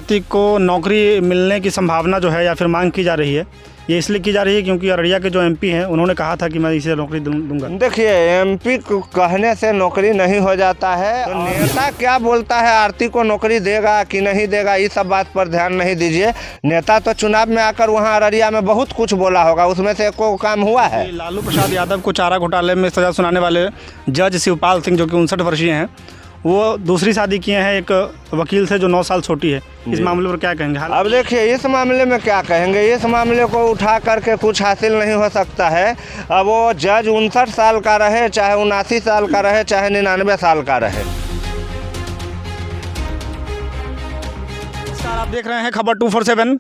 आरती को नौकरी मिलने की संभावना जो है या फिर मांग की जा रही है, ये इसलिए की जा रही है क्योंकि अररिया के जो एमपी हैं उन्होंने कहा था कि मैं इसे नौकरी दूंगा। देखिए, एमपी को कहने से नौकरी नहीं हो जाता है। तो नेता क्या बोलता है, आरती को नौकरी देगा कि नहीं देगा, इस सब बात पर ध्यान नहीं दीजिए। नेता तो चुनाव में आकर वहाँ अररिया में बहुत कुछ बोला होगा, उसमें से एको काम हुआ है? लालू प्रसाद यादव को चारा घोटाले में सजा सुनाने वाले जज शिवपाल सिंह, जो कि 59 वर्षीय हैं, वो दूसरी शादी किए हैं एक वकील से जो 9 साल छोटी है। इस मामले पर क्या कहेंगे? अब देखिए, इस मामले में क्या कहेंगे, इस मामले को उठा करके कुछ हासिल नहीं हो सकता है। अब वो जज 59 साल का रहे, चाहे 79 साल का रहे, चाहे 99 साल का रहे। नमस्कार, आप देख रहे हैं खबर 247।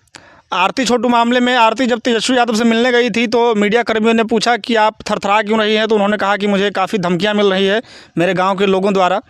आरती छोटू मामले में आरती जब तेजस्वी यादव से मिलने गई थी तो मीडिया कर्मियों ने पूछा कि आप थरथरा क्यों रही हैं, तो उन्होंने कहा कि मुझे काफ़ी धमकियां मिल रही है मेरे गांव के लोगों द्वारा।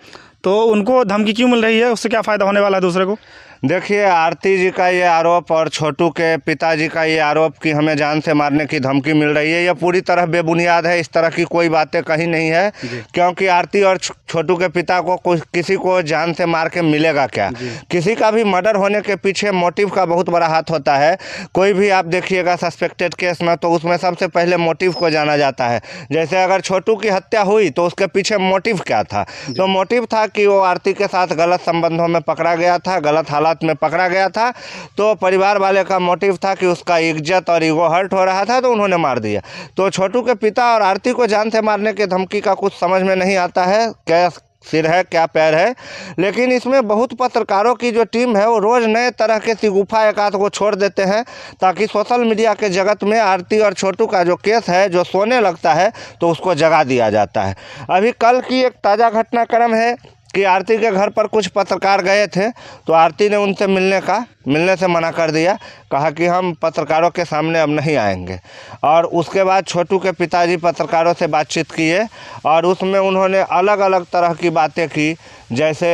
तो उनको धमकी क्यों मिल रही है, उससे क्या फ़ायदा होने वाला है दूसरे को? देखिए, आरती जी का ये आरोप और छोटू के पिताजी का ये आरोप कि हमें जान से मारने की धमकी मिल रही है, यह पूरी तरह बेबुनियाद है। इस तरह की कोई बातें कहीं नहीं है, क्योंकि आरती और छोटू के पिता को किसी को जान से मार के मिलेगा क्या? किसी का भी मर्डर होने के पीछे मोटिव का बहुत बड़ा हाथ होता है। कोई भी आप देखिएगा सस्पेक्टेड केस में, तो उसमें सबसे पहले मोटिव को जाना जाता है। जैसे अगर छोटू की हत्या हुई तो उसके पीछे मोटिव क्या था? तो मोटिव था कि वो आरती के साथ गलत संबंधों में पकड़ा गया था, गलत हालात में पकड़ा गया था। तो परिवार वाले का मोटिव था कि उसका इज्जत और ईगो हर्ट हो रहा था, तो उन्होंने मार दिया। तो छोटू के पिता और आरती को जान से मारने की धमकी का कुछ समझ में नहीं आता है, क्या सिर है क्या पैर है। लेकिन इसमें बहुत पत्रकारों की जो टीम है वो रोज़ नए तरह के सिगुफा एक आध को छोड़ देते हैं, ताकि सोशल मीडिया के जगत में आरती और छोटू का जो केस है जो सोने लगता है तो उसको जगा दिया जाता है। अभी कल की एक ताज़ा घटनाक्रम है कि आरती के घर पर कुछ पत्रकार गए थे, तो आरती ने उनसे मिलने से मना कर दिया, कहा कि हम पत्रकारों के सामने अब नहीं आएंगे। और उसके बाद छोटू के पिताजी पत्रकारों से बातचीत किए और उसमें उन्होंने अलग अलग तरह की बातें की। जैसे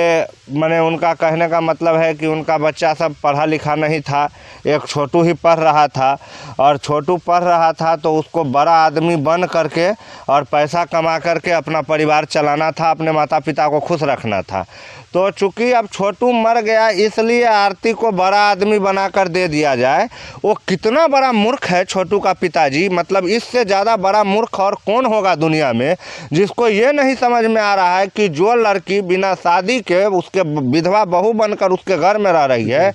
मैंने उनका कहने का मतलब है कि उनका बच्चा सब पढ़ा लिखा नहीं था, एक छोटू ही पढ़ रहा था, और छोटू पढ़ रहा था तो उसको बड़ा आदमी बन करके और पैसा कमा करके अपना परिवार चलाना था, अपने माता पिता को खुश रखना था। तो चूँकि अब छोटू मर गया, इसलिए आरती को बड़ा आदमी बनाकर दे दिया जाए। वो कितना बड़ा मूर्ख है छोटू का पिताजी, मतलब इससे ज़्यादा बड़ा मूर्ख और कौन होगा दुनिया में, जिसको ये नहीं समझ में आ रहा है कि जो लड़की बिना शादी के उसके विधवा बहू बनकर उसके घर में रह रही है,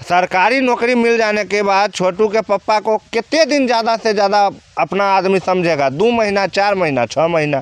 सरकारी नौकरी मिल जाने के बाद छोटू के पप्पा को कितने दिन ज़्यादा से ज़्यादा अपना आदमी समझेगा? 2 महीना, 4 महीना, 6 महीना।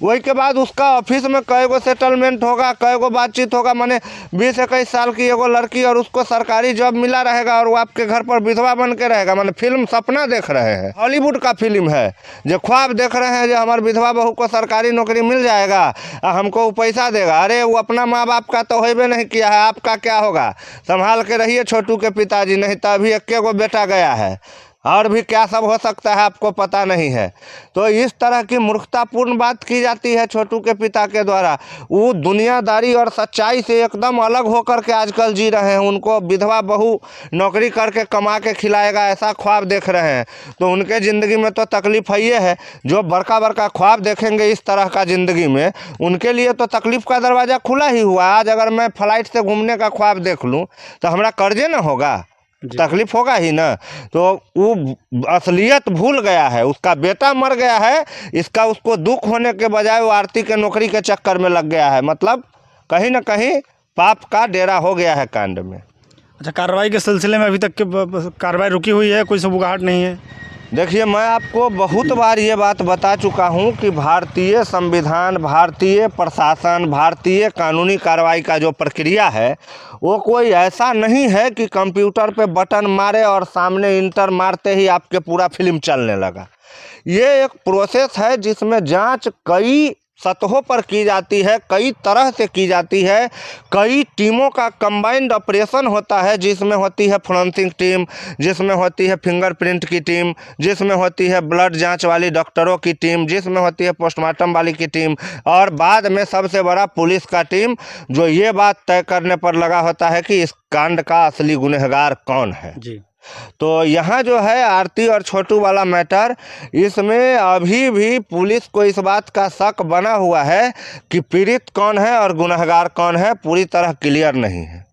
वही के बाद उसका ऑफिस में कई गो सेटलमेंट होगा, कई गो बातचीत होगा। माने 20-21 साल की एगो लड़की और उसको सरकारी जॉब मिला रहेगा और वो आपके घर पर विधवा बन के रहेगा। माने फिल्म सपना देख रहे हैं, हॉलीवुड का फिल्म है, जो ख्वाब देख रहे हैं जो हमारे विधवा बहू को सरकारी नौकरी मिल जाएगा, हमको वो पैसा देगा। अरे वो अपना माँ बाप का तो होबे नहीं किया है, आपका क्या होगा? संभाल के रहिए छोटू के पिताजी, नहीं तो अभी 1 गो बेटा गया है, और भी क्या सब हो सकता है आपको पता नहीं है। तो इस तरह की मूर्खतापूर्ण बात की जाती है छोटू के पिता के द्वारा। वो दुनियादारी और सच्चाई से एकदम अलग होकर के आजकल जी रहे हैं। उनको विधवा बहू नौकरी करके कमा के खिलाएगा ऐसा ख्वाब देख रहे हैं, तो उनके ज़िंदगी में तो तकलीफ है ये है। जो बड़का बड़का ख्वाब देखेंगे इस तरह का ज़िंदगी में, उनके लिए तो तकलीफ़ का दरवाज़ा खुला ही हुआ। आज अगर मैं फ्लाइट से घूमने का ख्वाब देख लूँ तो हमारा कर्जे ना होगा, तकलीफ होगा ही ना। तो वो असलियत भूल गया है, उसका बेटा मर गया है, इसका उसको दुख होने के बजाय वो आरती के नौकरी के चक्कर में लग गया है। मतलब कहीं ना कहीं पाप का डेरा हो गया है कांड में। अच्छा, कार्रवाई के सिलसिले में अभी तक की कार्रवाई रुकी हुई है, कोई सबूगाहट नहीं है? देखिए, मैं आपको बहुत बार ये बात बता चुका हूँ कि भारतीय संविधान, भारतीय प्रशासन, भारतीय कानूनी कार्रवाई का जो प्रक्रिया है वो कोई ऐसा नहीं है कि कंप्यूटर पे बटन मारे और सामने इंटर मारते ही आपके पूरा फिल्म चलने लगा। ये एक प्रोसेस है जिसमें जांच कई सतहों पर की जाती है, कई तरह से की जाती है। कई टीमों का कंबाइंड ऑपरेशन होता है, जिसमें होती है फोरेंसिक टीम, जिसमें होती है फिंगरप्रिंट की टीम, जिसमें होती है ब्लड जांच वाली डॉक्टरों की टीम, जिसमें होती है पोस्टमार्टम वाली की टीम, और बाद में सबसे बड़ा पुलिस का टीम, जो ये बात तय करने पर लगा होता है कि इस कांड का असली गुनहगार कौन है। जी। तो यहाँ जो है आरती और छोटू वाला मैटर, इसमें अभी भी पुलिस को इस बात का शक बना हुआ है कि पीड़ित कौन है और गुनहगार कौन है, पूरी तरह क्लियर नहीं है।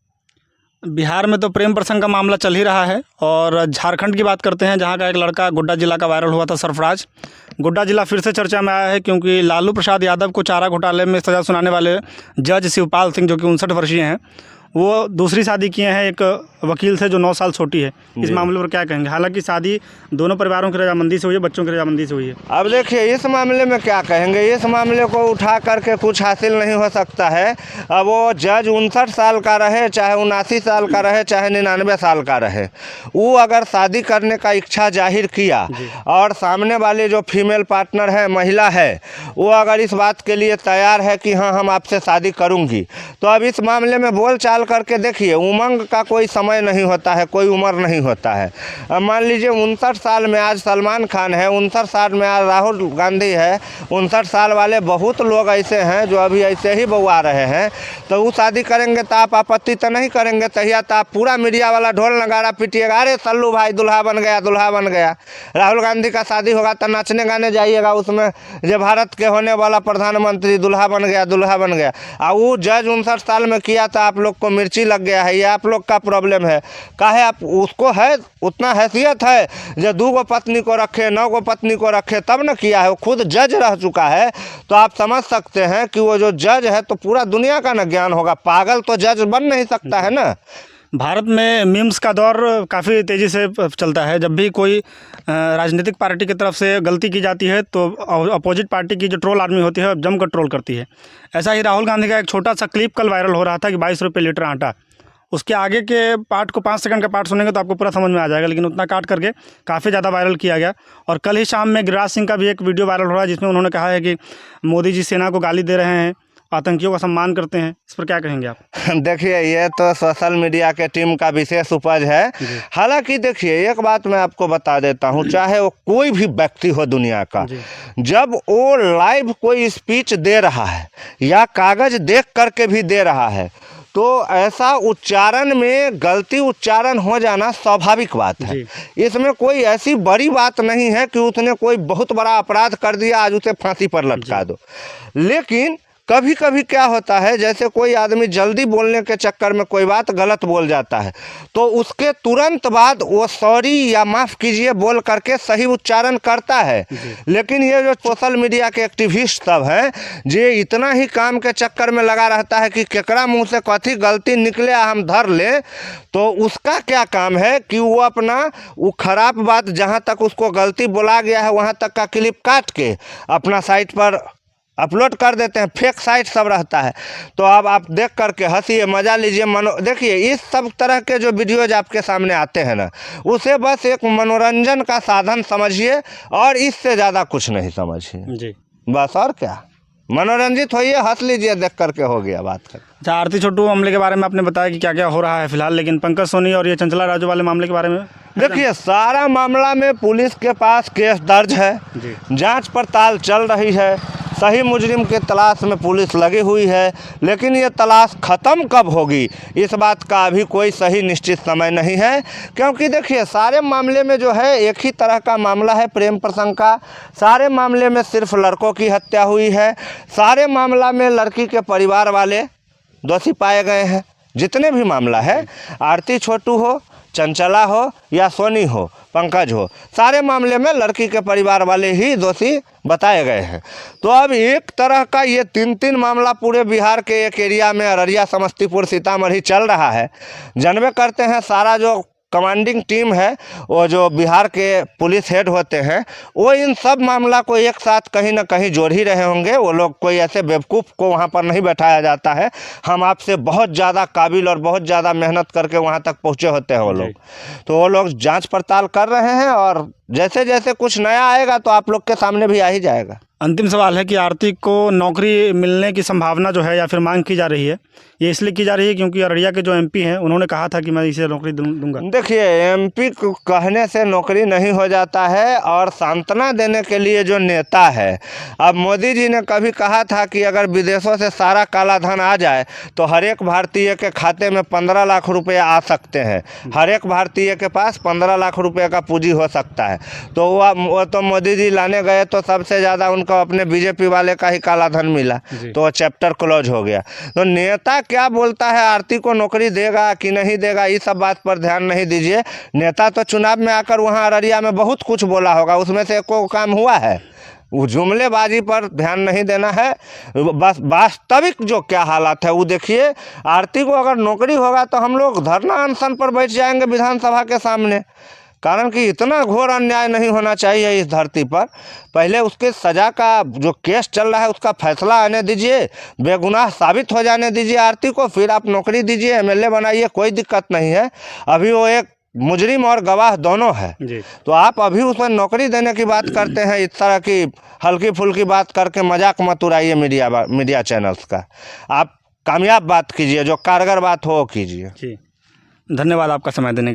बिहार में तो प्रेम प्रसंग का मामला चल ही रहा है और झारखंड की बात करते हैं, जहां का एक लड़का गोड्डा जिला का वायरल हुआ था, सरफराज। गोड्डा जिला फिर से चर्चा में आया है क्योंकि लालू प्रसाद यादव को चारा घोटाले में सज़ा सुनाने वाले जज शिवपाल सिंह, जो कि 59 वर्षीय हैं, वो दूसरी शादी किए हैं एक वकील से जो 9 साल छोटी है। इस मामले पर क्या कहेंगे? हालांकि शादी दोनों परिवारों की रजामंदी से हुई है, बच्चों की रजामंदी से हुई है। अब देखिए, इस मामले में क्या कहेंगे, इस मामले को उठा करके कुछ हासिल नहीं हो सकता है। अब वो जज 59 साल का रहे, चाहे 79 साल का रहे, चाहे 99 साल का रहे, वो अगर शादी करने का इच्छा जाहिर किया और सामने वाले जो फीमेल पार्टनर है, महिला है, वो अगर इस बात के लिए तैयार है कि हाँ हम आपसे शादी करूँगी, तो अब इस मामले में बोल चाल करके देखिए, उमंग का कोई समय नहीं होता है, कोई उम्र नहीं होता है। अब मान लीजिए 59 साल में आज सलमान खान है, 59 साल में आज राहुल गांधी है, 59 साल वाले बहुत लोग ऐसे हैं जो अभी ऐसे ही बउआ रहे हैं, तो वो शादी करेंगे तो आप आपत्ति तो नहीं करेंगे? तहिया तो आप पूरा मीडिया वाला ढोल नगाड़ा पीटिएगा, अरे सल्लू भाई दूल्हा बन गया, दूल्हा बन गया। राहुल गांधी का शादी होगा तो नाचने गाने जाइएगा, उसमें जो भारत के होने वाला प्रधानमंत्री दूल्हा बन गया, दूल्हा बन गया। और वो जज 59 साल में किया था, आप लोग को मिर्ची लग गया है, ये आप लोग का प्रॉब्लम है। काहे आप उसको है उतना हैसियत है जो 2 गो पत्नी को रखे, 9 गो पत्नी को रखे, तब न किया है। वो खुद जज रह चुका है, तो आप समझ सकते हैं कि वो जो जज है तो पूरा दुनिया का न ज्ञान होगा। पागल तो जज बन नहीं सकता है ना। भारत में मीम्स का दौर काफ़ी तेज़ी से चलता है। जब भी कोई राजनीतिक पार्टी की तरफ से गलती की जाती है तो अपोजिट पार्टी की जो ट्रोल आर्मी होती है जमकर ट्रोल करती है। ऐसा ही राहुल गांधी का एक छोटा सा क्लिप कल वायरल हो रहा था कि 22 रुपये लीटर आटा। उसके आगे के पार्ट को 5 सेकंड का पार्ट सुनेंगे तो आपको पूरा समझ में आ जाएगा, लेकिन उतना काट करके काफ़ी ज़्यादा वायरल किया गया। और कल ही शाम में गिरिराज सिंह का भी एक वीडियो वायरल हो रहा है जिसमें उन्होंने कहा है कि मोदी जी सेना को गाली दे रहे हैं, आतंकियों का सम्मान करते हैं। इस पर क्या कहेंगे आप? देखिए, ये तो सोशल मीडिया के टीम का विशेष उपज है। हालांकि देखिए, एक बात मैं आपको बता देता हूं, चाहे वो कोई भी व्यक्ति हो दुनिया का, जब वो लाइव कोई स्पीच दे रहा है या कागज देख करके भी दे रहा है, तो ऐसा उच्चारण में गलती उच्चारण हो जाना स्वाभाविक बात है। इसमें कोई ऐसी बड़ी बात नहीं है कि उसने कोई बहुत बड़ा अपराध कर दिया, आज उसे फांसी पर लटका दो। लेकिन कभी कभी क्या होता है, जैसे कोई आदमी जल्दी बोलने के चक्कर में कोई बात गलत बोल जाता है, तो उसके तुरंत बाद वो सॉरी या माफ़ कीजिए बोल करके सही उच्चारण करता है। लेकिन ये जो सोशल मीडिया के एक्टिविस्ट सब हैं, जे इतना ही काम के चक्कर में लगा रहता है कि केकरा मुंह से कथी गलती निकले हम धर लें, तो उसका क्या काम है कि वो अपना वो खराब बात जहाँ तक उसको गलती बोला गया है वहाँ तक का क्लिप काट के अपना साइट पर अपलोड कर देते हैं। फेक साइट सब रहता है। तो अब आप देख करके हंसिए, मज़ा लीजिए। देखिए, इस सब तरह के जो वीडियोज आपके सामने आते हैं ना, उसे बस एक मनोरंजन का साधन समझिए और इससे ज़्यादा कुछ नहीं समझिए जी। बस, और क्या, मनोरंजित होइए, हंस लीजिए, देख करके हो गया बात कर। अच्छा, आरती छोटू मामले के बारे में आपने बताया कि क्या क्या हो रहा है फिलहाल, लेकिन पंकज सोनी और ये चंचला राजू वाले मामले के बारे में देखिए, सारा मामला में पुलिस के पास केस दर्ज है, जांच पड़ताल चल रही है, सही मुजरिम के तलाश में पुलिस लगी हुई है। लेकिन ये तलाश ख़त्म कब होगी, इस बात का अभी कोई सही निश्चित समय नहीं है। क्योंकि देखिए, सारे मामले में जो है एक ही तरह का मामला है, प्रेम प्रसंग का। सारे मामले में सिर्फ लड़कों की हत्या हुई है। सारे मामला में लड़की के परिवार वाले दोषी पाए गए हैं। जितने भी मामला है, आरती छोटू हो, चंचला हो या सोनी हो, पंकज हो, सारे मामले में लड़की के परिवार वाले ही दोषी बताए गए हैं। तो अब एक तरह का ये 3 मामला पूरे बिहार के एक एरिया में, अररिया, समस्तीपुर, सीतामढ़ी चल रहा है। जानबे करते हैं, सारा जो कमांडिंग टीम है, वो जो बिहार के पुलिस हेड होते हैं, वो इन सब मामला को एक साथ कहीं ना कहीं जोड़ ही रहे होंगे। वो लोग कोई ऐसे बेवकूफ़ को वहाँ पर नहीं बैठाया जाता है। हम आपसे बहुत ज़्यादा काबिल और बहुत ज़्यादा मेहनत करके वहाँ तक पहुँचे होते हैं वो लोग। तो वो लोग जांच पड़ताल कर रहे हैं और जैसे जैसे कुछ नया आएगा तो आप लोग के सामने भी आ ही जाएगा। अंतिम सवाल है कि आरती को नौकरी मिलने की संभावना जो है या फिर मांग की जा रही है, ये इसलिए की जा रही है क्योंकि अररिया के जो एमपी हैं उन्होंने कहा था कि मैं इसे नौकरी दूंगा। देखिए, एमपी को कहने से नौकरी नहीं हो जाता है, और सांत्वना देने के लिए जो नेता है, अब मोदी जी ने कभी कहा था कि अगर विदेशों से सारा काला धन आ जाए तो हर एक भारतीय के खाते में 15 लाख रुपये आ सकते हैं। हर एक भारतीय के पास 15 लाख रुपये का पूंजी हो सकता है। है। तो वो तो मोदी जी लाने गए तो सबसे ज़्यादा उनको अपने बीजेपी वाले का ही काला धन मिला, तो वो चैप्टर क्लोज हो गया। तो नेता क्या बोलता है, आरती को नौकरी देगा कि नहीं देगा, इस सब बात पर ध्यान नहीं दीजिए। नेता तो चुनाव में आकर वहाँ अररिया में बहुत कुछ बोला होगा, उसमें से एको काम हुआ है? वो जुमलेबाजी पर ध्यान नहीं देना है, बस वास्तविक जो क्या हालात है वो देखिए। आरती को अगर नौकरी होगा तो हम लोग धरना अनशन पर बैठ जाएंगे विधानसभा के सामने, कारण कि इतना घोर अन्याय नहीं होना चाहिए इस धरती पर। पहले उसके सज़ा का जो केस चल रहा है उसका फैसला आने दीजिए, बेगुनाह साबित हो जाने दीजिए आरती को, फिर आप नौकरी दीजिए, एमएलए बनाइए, कोई दिक्कत नहीं है। अभी वो एक मुजरिम और गवाह दोनों है, तो आप अभी उसमें नौकरी देने की बात करते हैं। इस तरह की हल्की फुल्की बात करके मजाक मत उड़ाइए मीडिया चैनल्स का। आप कामयाब बात कीजिए, जो कारगर बात हो वो कीजिए। जी, धन्यवाद आपका समय देने के